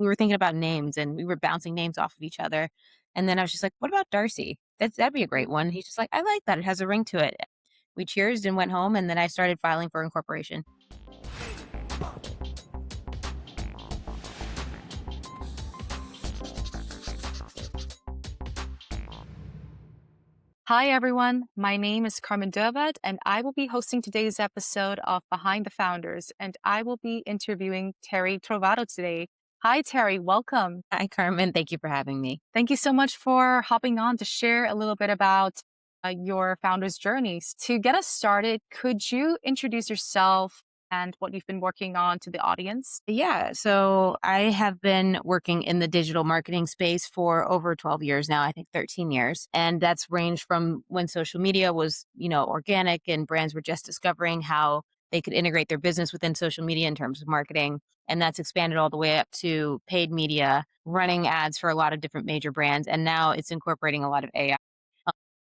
we were thinking about names and we were bouncing names off of each other. And then I was just like, what about Darcy? That'd be a great one. He's just like, I like that. It has a ring to it. We cheersed and went home, and then I started filing for incorporation. Hi, everyone. My name is Carmen Dervat, and I will be hosting today's episode of Behind the Founders, and I will be interviewing Terry Trovato today. Hi, Terry. Welcome. Hi, Carmen. Thank you for having me. Thank you so much for hopping on to share a little bit about your founder's journeys. To get us started, could you introduce yourself and what you've been working on to the audience? Yeah, so I have been working in the digital marketing space for over 12 years now, I think 13 years. And that's ranged from when social media was, organic and brands were just discovering how they could integrate their business within social media in terms of marketing. And that's expanded all the way up to paid media, running ads for a lot of different major brands. And now it's incorporating a lot of AI,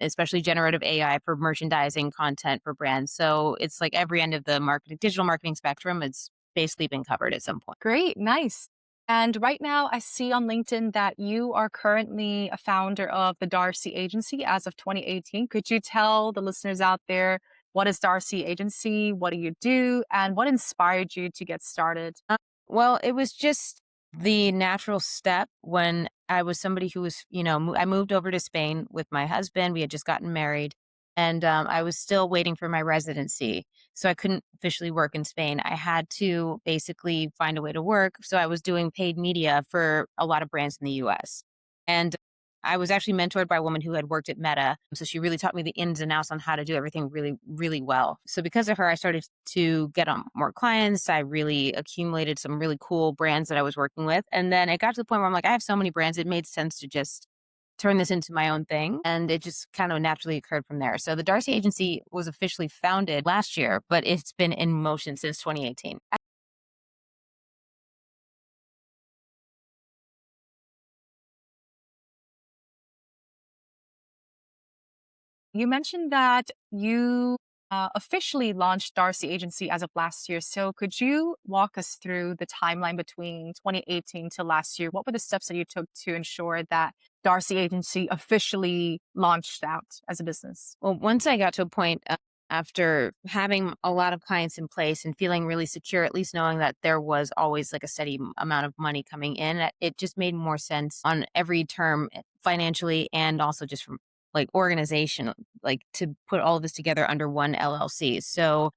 especially generative AI for merchandising content for brands. So it's like every end of the digital marketing spectrum is basically been covered at some point. Great, nice. And right now, I see on LinkedIn that you are currently a founder of the Darcy Agency as of 2018. Could you tell the listeners out there what is Darcy Agency? What do you do? And what inspired you to get started? Well, it was just the natural step when I was somebody who was, I moved over to Spain with my husband. We had just gotten married, and I was still waiting for my residency. So I couldn't officially work in Spain. I had to basically find a way to work. So I was doing paid media for a lot of brands in the US. And I was actually mentored by a woman who had worked at Meta. So she really taught me the ins and outs on how to do everything really, really well. So because of her, I started to get on more clients. I really accumulated some really cool brands that I was working with. And then it got to the point where I'm like, I have so many brands, it made sense to just turn this into my own thing. And it just kind of naturally occurred from there. So the Darcy Agency was officially founded last year, but it's been in motion since 2018. You mentioned that you officially launched Darcy Agency as of last year. So could you walk us through the timeline between 2018 to last year? What were the steps that you took to ensure that Darcy Agency officially launched out as a business? Well, once I got to a point after having a lot of clients in place and feeling really secure, at least knowing that there was always like a steady amount of money coming in, it just made more sense on every term financially and also just from like organization, like to put all of this together under one LLC. So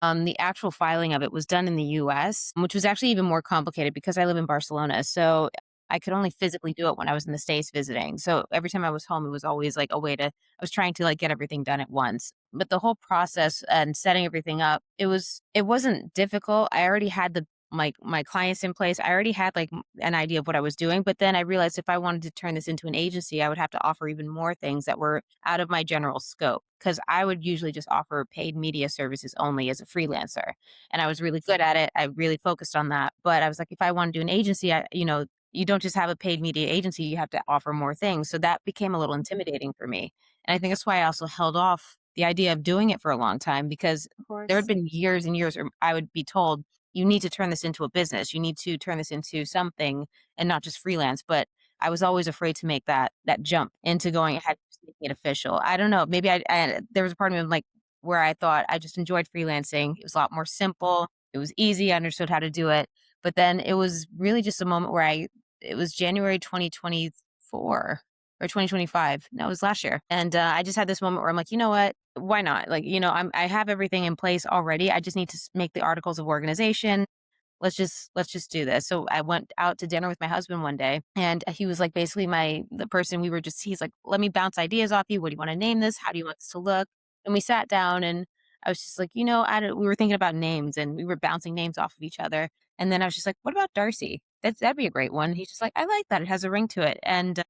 the actual filing of it was done in the US, which was actually even more complicated because I live in Barcelona. So I could only physically do it when I was in the States visiting. So every time I was home, it was always like a way to, I was trying to like get everything done at once. But the whole process and setting everything up, it wasn't difficult. I already had my clients in place. I already had like an idea of what I was doing. But then I realized if I wanted to turn this into an agency, I would have to offer even more things that were out of my general scope. Cause I would usually just offer paid media services only as a freelancer. And I was really good at it. I really focused on that. But I was like, if I want to do an agency, you don't just have a paid media agency, you have to offer more things. So that became a little intimidating for me. And I think that's why I also held off the idea of doing it for a long time because Of there had course. been years and years where I would be told, you need to turn this into a business. You need to turn this into something and not just freelance. But I was always afraid to make that jump into going ahead and just making it official. I don't know. Maybe there was a part of me like where I thought I just enjoyed freelancing. It was a lot more simple. It was easy. I understood how to do it. But then it was really just a moment where it was January 2024 or 2025. No, it was last year. And I just had this moment where I'm like, you know what? Why not? Like, I have everything in place already. I just need to make the articles of organization. Let's just do this. So I went out to dinner with my husband one day and he was like basically the person he's like, let me bounce ideas off you. What do you want to name this? How do you want this to look? And we sat down and I was just like, we were thinking about names and we were bouncing names off of each other. And then I was just like, what about Darcy? That'd be a great one. He's just like, I like that. It has a ring to it. And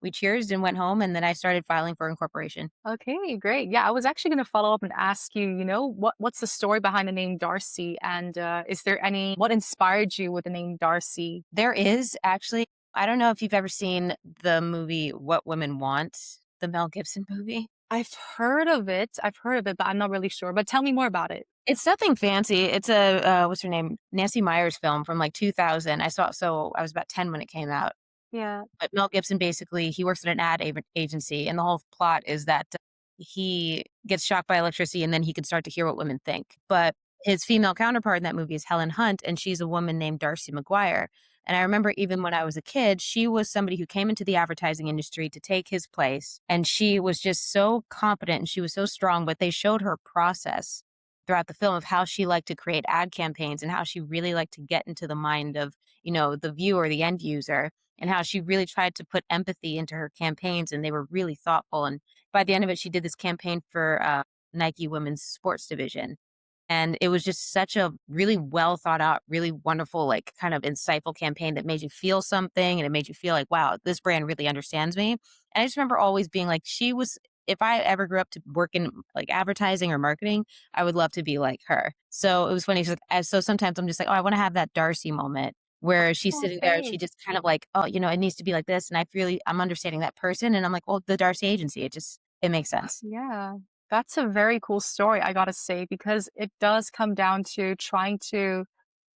we cheersed and went home. And then I started filing for incorporation. Okay, great. Yeah, I was actually going to follow up and ask you, what's the story behind the name Darcy? And is there what inspired you with the name Darcy? There is actually, I don't know if you've ever seen the movie What Women Want, the Mel Gibson movie. I've heard of it. I've heard of it, but I'm not really sure. But tell me more about it. It's nothing fancy. It's a, what's her name? Nancy Meyers film from, like, 2000. I was about 10 when it came out. Yeah. But Mel Gibson basically he works at an ad agency, and the whole plot is that he gets shocked by electricity, and then he can start to hear what women think. But his female counterpart in that movie is Helen Hunt, and she's a woman named Darcy McGuire. And I remember even when I was a kid, she was somebody who came into the advertising industry to take his place, and she was just so competent and she was so strong, but they showed her process throughout the film of how she liked to create ad campaigns and how she really liked to get into the mind of, the viewer, the end user, and how she really tried to put empathy into her campaigns, and they were really thoughtful. And by the end of it, she did this campaign for Nike women's sports division. And it was just such a really well thought out, really wonderful, like kind of insightful campaign that made you feel something and it made you feel like, wow, this brand really understands me. And I just remember always being like, if I ever grew up to work in like advertising or marketing, I would love to be like her. So it was funny. So sometimes I'm just like, oh, I want to have that Darcy moment where she's sitting there and she Okay. just kind of like, oh, it needs to be like this. And I'm understanding that person. And I'm like, well, the Darcy agency, it makes sense. Yeah. That's a very cool story, I gotta say, because it does come down to trying to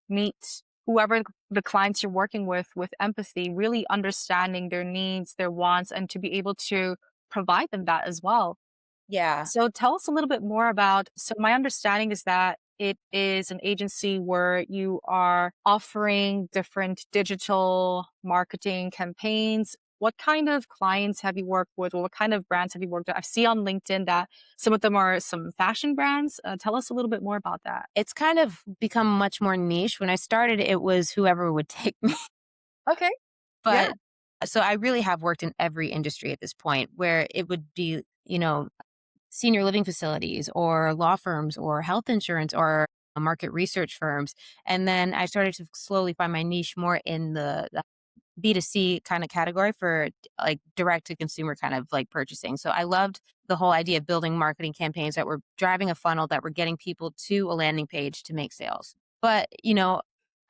meet whoever the clients you're working with empathy, really understanding their needs, their wants, and to be able to provide them that as well. Yeah. So tell us a little bit more about, so my understanding is that it is an agency where you are offering different digital marketing campaigns. What kind of clients have you worked with, or what kind of brands have you worked with? I see on LinkedIn that some of them are some fashion brands. Tell us a little bit more about that. It's kind of become much more niche. When I started, it was whoever would take me. Okay. Yeah. But so I really have worked in every industry at this point where it would be, senior living facilities or law firms or health insurance or market research firms. And then I started to slowly find my niche more in the B2C kind of category for like direct to consumer kind of like purchasing. So I loved the whole idea of building marketing campaigns that were driving a funnel that were getting people to a landing page to make sales. But,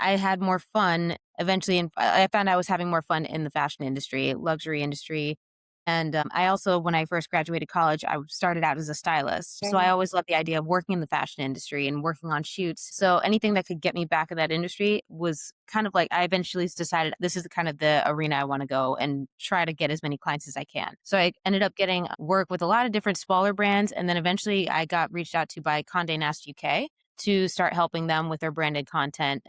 I had more fun eventually. And I found I was having more fun in the fashion industry, luxury industry. And I also, when I first graduated college, I started out as a stylist. So I Okay. always loved the idea of working in the fashion industry and working on shoots. So anything that could get me back in that industry was kind of like I eventually decided this is kind of the arena I want to go and try to get as many clients as I can. So I ended up getting work with a lot of different smaller brands. And then eventually I got reached out to by Condé Nast UK to start helping them with their branded content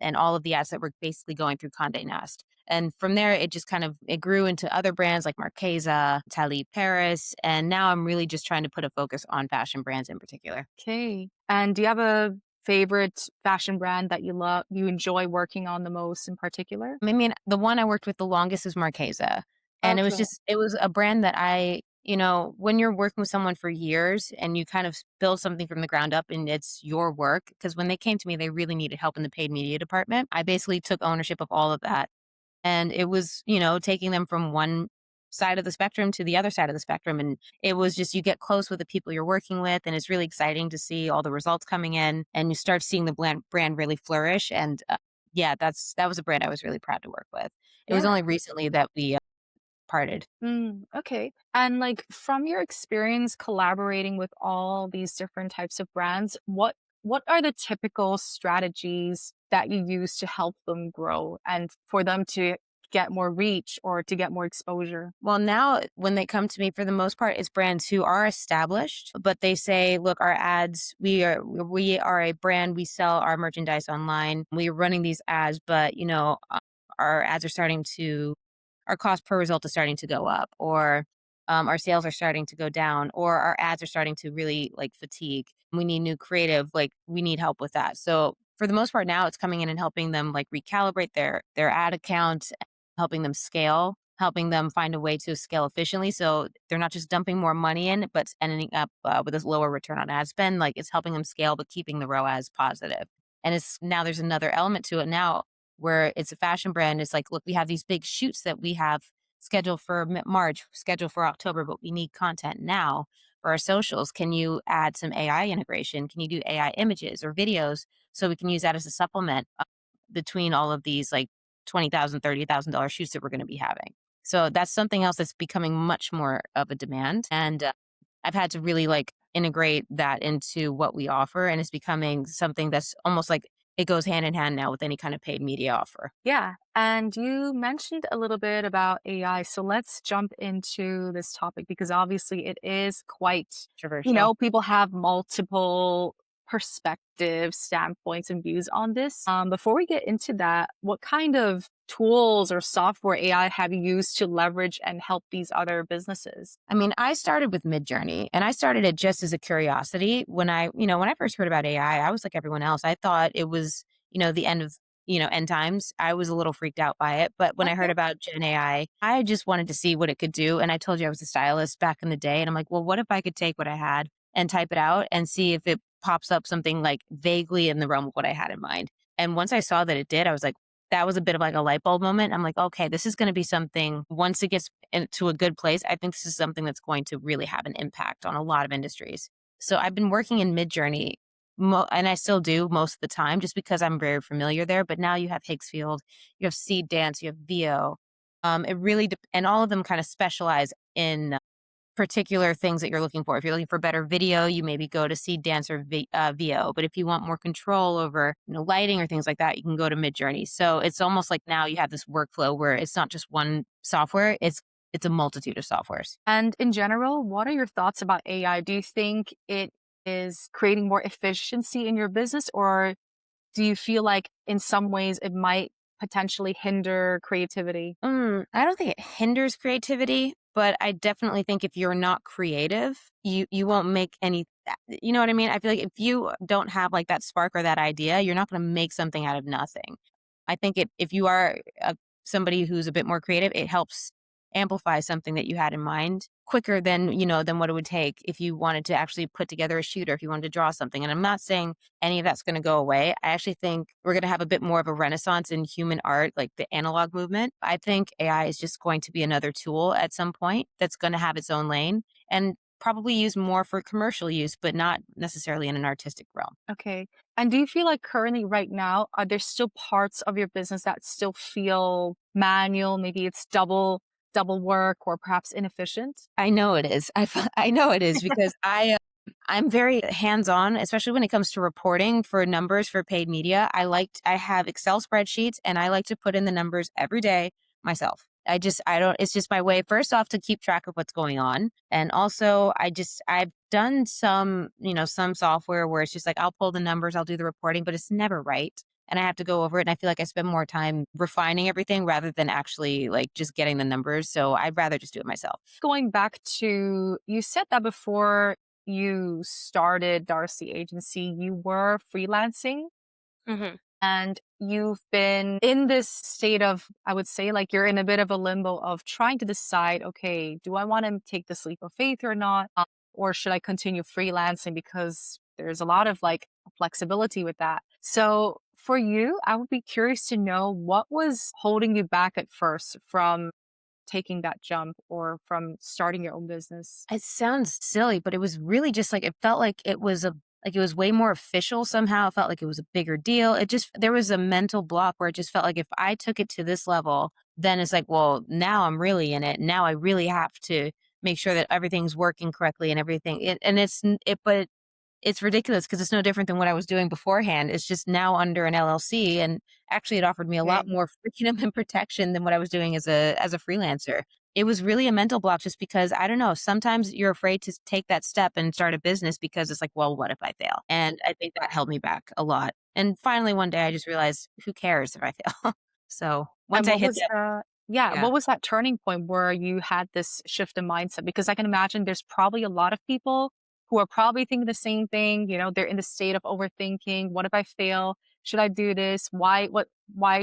and all of the ads that were basically going through Condé Nast. And from there, it just kind of it grew into other brands like Marquesa, Tali Paris, and now I'm really just trying to put a focus on fashion brands in particular. Okay. And do you have a favorite fashion brand that you love, you enjoy working on the most in particular? I mean, the one I worked with the longest is Marquesa, and Okay. it was a brand that when you're working with someone for years and you kind of build something from the ground up and it's your work, because when they came to me, they really needed help in the paid media department. I basically took ownership of all of that. And it was, taking them from one side of the spectrum to the other side of the spectrum. And it was just, you get close with the people you're working with. And it's really exciting to see all the results coming in and you start seeing the brand really flourish. And yeah, that was a brand I was really proud to work with. It was Yeah. only recently that we parted. Okay. And like from your experience collaborating with all these different types of brands, what are the typical strategies that you use to help them grow and for them to get more reach or to get more exposure? Well, now when they come to me, for the most part, it's brands who are established, but they say, "Look, our ads, we are a brand. We sell our merchandise online. We are running these ads, but our ads are starting to, our cost per result is starting to go up, or our sales are starting to go down, or our ads are starting to really like fatigue. We need new creative. Like we need help with that." So for the most part, now it's coming in and helping them like recalibrate their ad accounts, helping them scale, helping them find a way to scale efficiently. So they're not just dumping more money in, but ending up with a lower return on ad spend. Like it's helping them scale, but keeping the ROAS positive. And it's now there's another element to it now where it's a fashion brand. It's like, look, we have these big shoots that we have scheduled for March, scheduled for October, but we need content now for our socials. Can you add some AI integration? Can you do AI images or videos so we can use that as a supplement between all of these like $20,000, $30,000 shoots that we're going to be having? So that's something else that's becoming much more of a demand. And I've had to really like integrate that into what we offer, and it's becoming something that's almost like it goes hand in hand now with any kind of paid media offer. Yeah. And you mentioned a little bit about AI. So let's jump into this topic because obviously it is quite, Controversial. people have multiple perspectives, standpoints, and views on this. Before we get into that, what kind of tools or software AI have you used to leverage and help these other businesses? I mean, I started with Midjourney and I started it just as a curiosity. When I first heard about AI, I was like everyone else. I thought it was, the end of, end times. I was a little freaked out by it. But when I heard Okay. about Gen AI, I just wanted to see what it could do. And I told you I was a stylist back in the day. And I'm like, well, what if I could take what I had and type it out and see if it pops up something like vaguely in the realm of what I had in mind? And once I saw that it did, I was like, that was a bit of like a light bulb moment. I'm like, okay, this is going to be something once it gets into a good place. I think this is something that's going to really have an impact on a lot of industries. So I've been working in Midjourney, and I still do most of the time just because I'm very familiar there. But now you have Higgsfield, you have Seed Dance, you have VO. It really, and all of them kind of specialize in particular things that you're looking for. If you're looking for better video, you maybe go to Seed Dance or VO. But if you want more control over, lighting or things like that, you can go to Midjourney. So it's almost like now you have this workflow where it's not just one software; it's a multitude of softwares. And in general, what are your thoughts about AI? Do you think it is creating more efficiency in your business, or do you feel like in some ways it might potentially hinder creativity? I don't think it hinders creativity, but I definitely think if you're not creative, you won't make any. You know what I mean? I feel like if you don't have like that spark or that idea, you're not going to make something out of nothing. I think if you are somebody who's a bit more creative, it helps amplify something that you had in mind quicker than what it would take if you wanted to actually put together a shoot or if you wanted to draw something. And I'm not saying any of that's going to go away. I actually think we're going to have a bit more of a renaissance in human art, like the analog movement. I think AI is just going to be another tool at some point that's going to have its own lane and probably used more for commercial use, but not necessarily in an artistic realm. Okay. And do you feel like currently, right now, are there still parts of your business that still feel manual? Maybe it's double work or perhaps inefficient? I know it is. I know it is because I'm very hands-on, especially when it comes to reporting for numbers for paid media. I have Excel spreadsheets and I like to put in the numbers every day myself. I don't it's just my way first off to keep track of what's going on. And also I've done some software where it's just like I'll pull the numbers, I'll do the reporting, but it's never right. And I have to go over it and I feel like I spend more time refining everything rather than actually like just getting the numbers. So I'd rather just do it myself. Going back to, you said that before you started Darcy Agency, you were freelancing Mhm. and you've been in this state of, I would say, like you're in a bit of a limbo of trying to decide, okay, do I want to take this leap of faith or not? Or should I continue freelancing because there's a lot of like flexibility with that. So for you, I would be curious to know what was holding you back at first from taking that jump or from starting your own business? It sounds silly, but it was really just like it felt like it was way more official somehow. It felt like it was a bigger deal. It just there was a mental block where it just felt like if I took it to this level, then it's like, well, now I'm really in it. Now I really have to make sure that everything's working correctly and everything. But it's ridiculous because it's no different than what I was doing beforehand. It's just now under an LLC, and actually it offered me a lot Okay. more freedom and protection than what I was doing as a freelancer. It was really a mental block just because I don't know, sometimes you're afraid to take that step and start a business because it's like, well, what if I fail? And I think that held me back a lot. And finally one day I just realized who cares if I fail? So once And I what hit was that, yeah. what was that turning point where you had this shift in mindset? Because I can imagine there's probably a lot of people who are probably thinking the same thing. They're in the state of overthinking. What if I fail? Should I do this? Why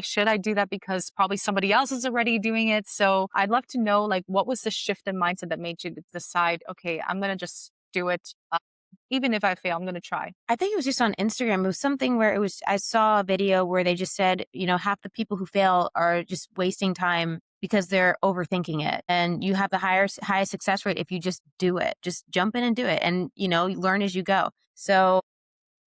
should I do that? Because probably somebody else is already doing it. So I'd love to know, like, what was the shift in mindset that made you decide, okay, I'm gonna just do it. Even if I fail, I'm gonna try. I think it was just on Instagram. It was something where I saw a video where they just said, half the people who fail are just wasting time because they're overthinking it. And you have the highest success rate if you just do it. Just jump in and do it and, you learn as you go. So,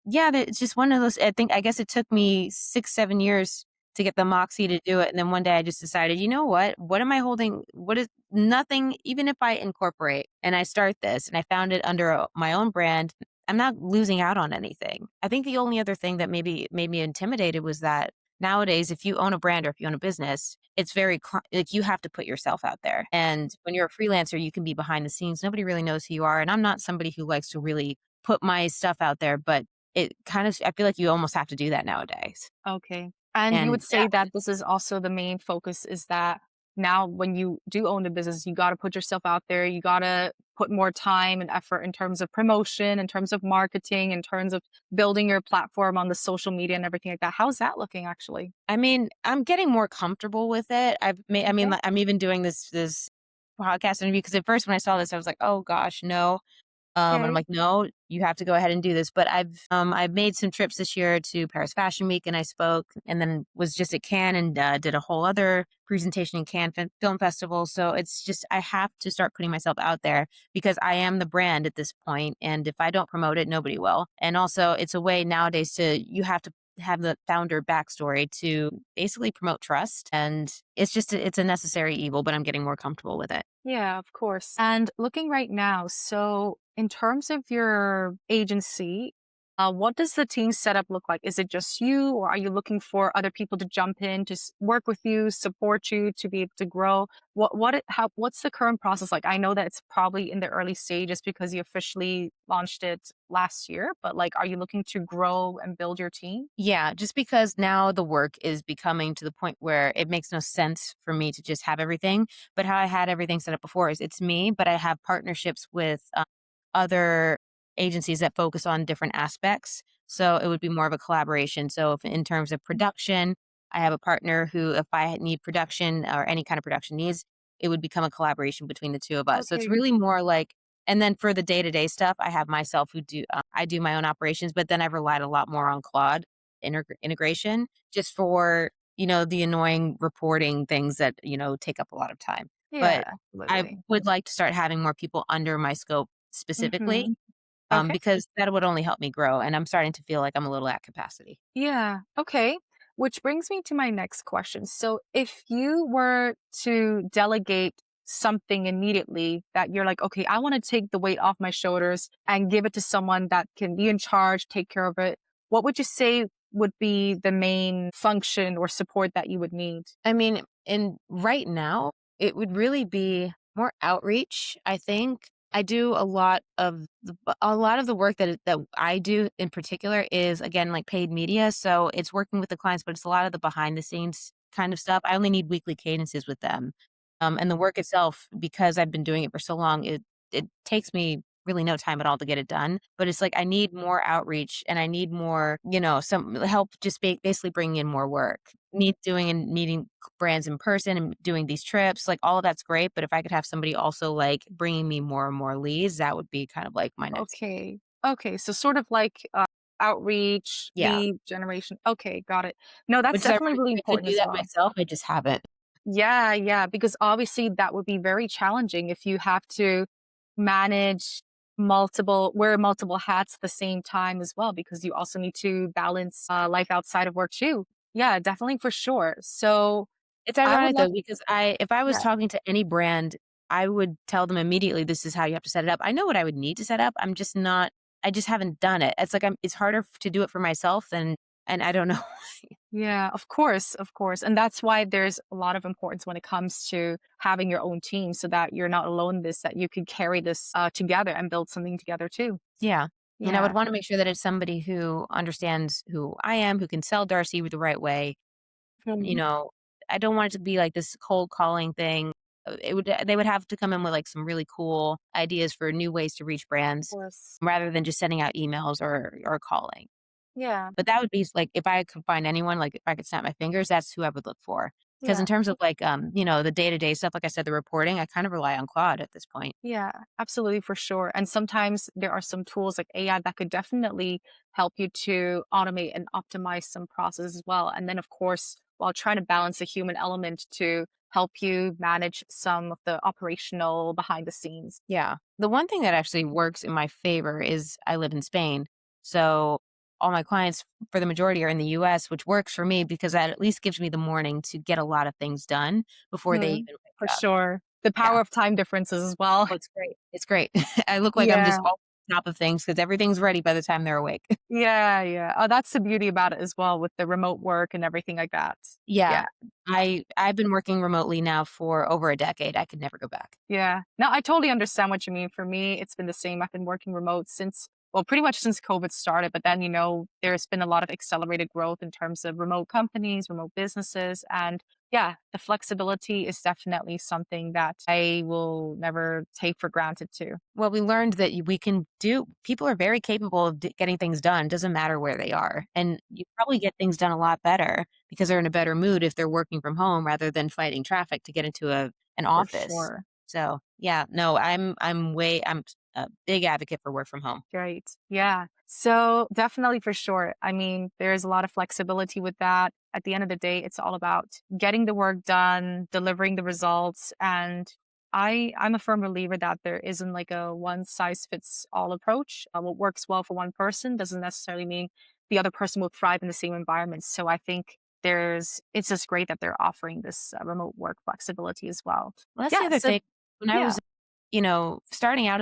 yeah, it's just one of those I guess it took me 6, 7 years to get the moxie to do it, and then one day I just decided, "You know what? What am I holding what is nothing even if I incorporate and I start this and I found it under, my own brand, I'm not losing out on anything." I think the only other thing that maybe made me intimidated was that nowadays, if you own a brand or if you own a business, it's very like, you have to put yourself out there, and when you're a freelancer, you can be behind the scenes, nobody really knows who you are, and I'm not somebody who likes to really put my stuff out there, but it kind of I feel like you almost have to do that nowadays, Okay. And you and would yeah, say that this is also the main focus is that now when you do own a business, you got to put yourself out there. You got to put more time and effort in terms of promotion, in terms of marketing, in terms of building your platform on the social media and everything like that. How's that looking actually? I mean, I'm getting more comfortable with it. I mean, Okay. like, I'm even doing this podcast interview because at first when I saw this, I was like, "Oh gosh, no." And I'm Okay. like, "No, you have to go ahead and do this." But I've made some trips this year to Paris Fashion Week, and I spoke, and then was just at Cannes and did a whole other presentation in Cannes Film Festival. So it's just I have to start putting myself out there because I am the brand at this point, and if I don't promote it, nobody will. And also, it's a way nowadays to you have to have the founder backstory to basically promote trust, and it's a necessary evil. But I'm getting more comfortable with it. Yeah, of course. And looking right now, so in terms of your agency, what does the team setup look like? Is it just you, or are you looking for other people to jump in to work with you, support you to be able to grow? What's the current process like? I know that it's probably in the early stages because you officially launched it last year, but like, are you looking to grow and build your team? Yeah, just because now the work is becoming to the point where it makes no sense for me to just have everything. But how I had everything set up before is it's me, but I have partnerships with other agencies that focus on different aspects. So it would be more of a collaboration. So if in terms of production, I have a partner who, if I need production or any kind of production needs, it would become a collaboration between the two of us. So it's Okay. really more like, and then for the day to day stuff, I have myself who I do my own operations, but then I've relied a lot more on Claude integration just for, the annoying reporting things that, take up a lot of time. Yeah, But I absolutely. would like to start having more people under my scope specifically, Hmm. Okay. because that would only help me grow, and I'm starting to feel like I'm a little at capacity. Yeah. Okay. Which brings me to my next question. So, if you were to delegate something immediately that you're like, okay, I want to take the weight off my shoulders and give it to someone that can be in charge, take care of it, what would you say would be the main function or support that you would need? I mean, in right now, it would really be more outreach, I think. I do a lot of the work that I do in particular is again like paid media, so it's working with the clients, but it's a lot of the behind the scenes kind of stuff. I only need weekly cadences with them. And the work itself, because I've been doing it for so long, it takes me really no time at all to get it done. But it's like I need more outreach and I need more, some help just basically bringing in more work. Need doing and meeting brands in person and doing these trips, like all of that's great. But if I could have somebody also like bringing me more and more leads, that would be kind of like my next. Okay. Okay. So, sort of like outreach, Yeah. lead generation. Okay. Got it. No, that's Which is definitely ironic. really I could important do as that well. myself. I just haven't. Yeah, yeah, because obviously that would be very challenging if you have to manage wear multiple hats at the same time as well, because you also need to balance life outside of work too. Yeah, definitely for sure. So It's I would ironic love, though, because if I was yeah, talking to any brand, I would tell them immediately, "This is how you have to set it up." I know what I would need to set up. I just haven't done it. It's like it's harder to do it for myself than, and I don't know. yeah, of course. And that's why there's a lot of importance when it comes to having your own team so that you're not alone in this, that you could carry this together and build something together too. Yeah. And I would Yeah. wanna make sure that it's somebody who understands who I am, who can sell Darcy the right way. You Mhm. know, I don't want it to be like this cold calling thing. They would have to come in with, like, some really cool ideas for new ways to reach Of brands course. rather than just sending out emails or calling. Yeah. But that would be like, if I could find anyone, like, if I could snap my fingers, that's who I would look for. Because in Yeah. terms of, like, the day-to-day stuff, like I said, the reporting, I kind of rely on Claude at this point. Yeah, absolutely, for sure. And sometimes there are some tools like AI that could definitely help you to automate and optimize some processes as well. And then, of course, while trying to balance the human element to help you manage some of the operational behind the scenes. Yeah. The one thing that actually works in my favor is I live in Spain. So all my clients for the majority are in the US, which works for me because that at least gives me the morning to get a lot of things done before they Mhm. even wake For up. sure. The Yeah. power of time differences as well. Oh, it's great. It's great. I look like I'm just Yeah. all on top of things because everything's ready by the time they're awake. Yeah, yeah. Oh, that's the beauty about it as well with the remote work and everything like that. Yeah. Yeah. I've been working remotely now for over a decade. I could never go back. Yeah. No, I totally understand what you mean. For me, it's been the same. I've been working remote since, well, pretty much since COVID started. But then, there's been a lot of accelerated growth in terms of remote companies, remote businesses. And yeah, the flexibility is definitely something that I will never take for granted too. Well, we learned that we can do people are very capable of getting things done, doesn't matter where they are. And you probably get things done a lot better because they're in a better mood if they're working from home rather than fighting traffic to get into an For office. sure. So, yeah, no, I'm a big advocate for work from home. Right. Yeah. So definitely for sure. I mean, there's a lot of flexibility with that. At the end of the day, it's all about getting the work done, delivering the results. And I'm a firm believer that there isn't like a one size fits all approach. What works well for one person doesn't necessarily mean the other person will thrive in the same environment. So I think it's just great that they're offering this remote work flexibility as well. Well, that's the Yeah. other So thing. When I yeah, was, starting out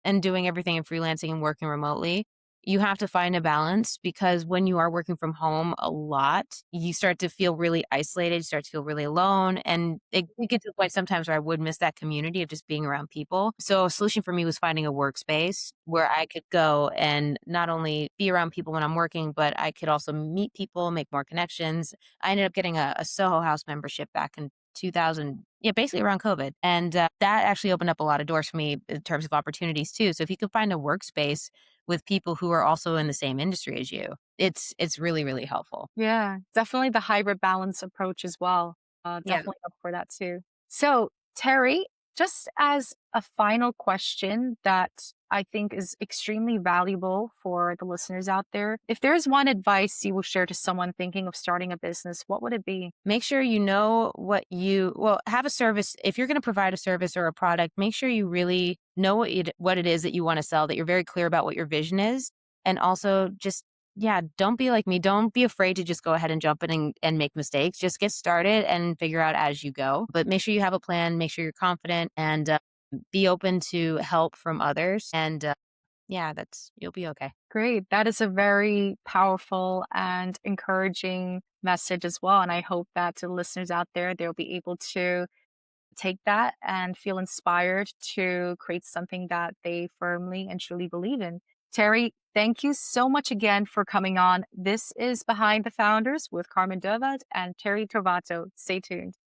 and doing everything in freelancing and working remotely, you have to find a balance because when you are working from home a lot, you start to feel really isolated, you start to feel really alone. And it gets to the point sometimes where I would miss that community of just being around people. So a solution for me was finding a workspace where I could go and not only be around people when I'm working, but I could also meet people, make more connections. I ended up getting a Soho House membership back in 2000, yeah, basically around COVID. And that actually opened up a lot of doors for me in terms of opportunities too. So if you can find a workspace with people who are also in the same industry as you, it's really, really helpful. yeah, definitely the hybrid balance approach as well. Yeah. Definitely up for that too. So, Terry, just as a final question that I think is extremely valuable for the listeners out there, if there's one advice you will share to someone thinking of starting a business, what would it be? Make sure you know have a service. If you're going to provide a service or a product, make sure you really know what it is that you want to sell, that you're very clear about what your vision is. And also just, yeah, don't be like me. Don't be afraid to just go ahead and jump in and make mistakes. Just get started and figure out as you go. But make sure you have a plan, make sure you're confident and be open to help from others. And yeah, you'll be okay. Great. That is a very powerful and encouraging message as well. And I hope that to the listeners out there, they'll be able to take that and feel inspired to create something that they firmly and truly believe in. Terry, thank you so much again for coming on. This is Behind the Founders with Carmen Dovad and Terry Trovato. Stay tuned.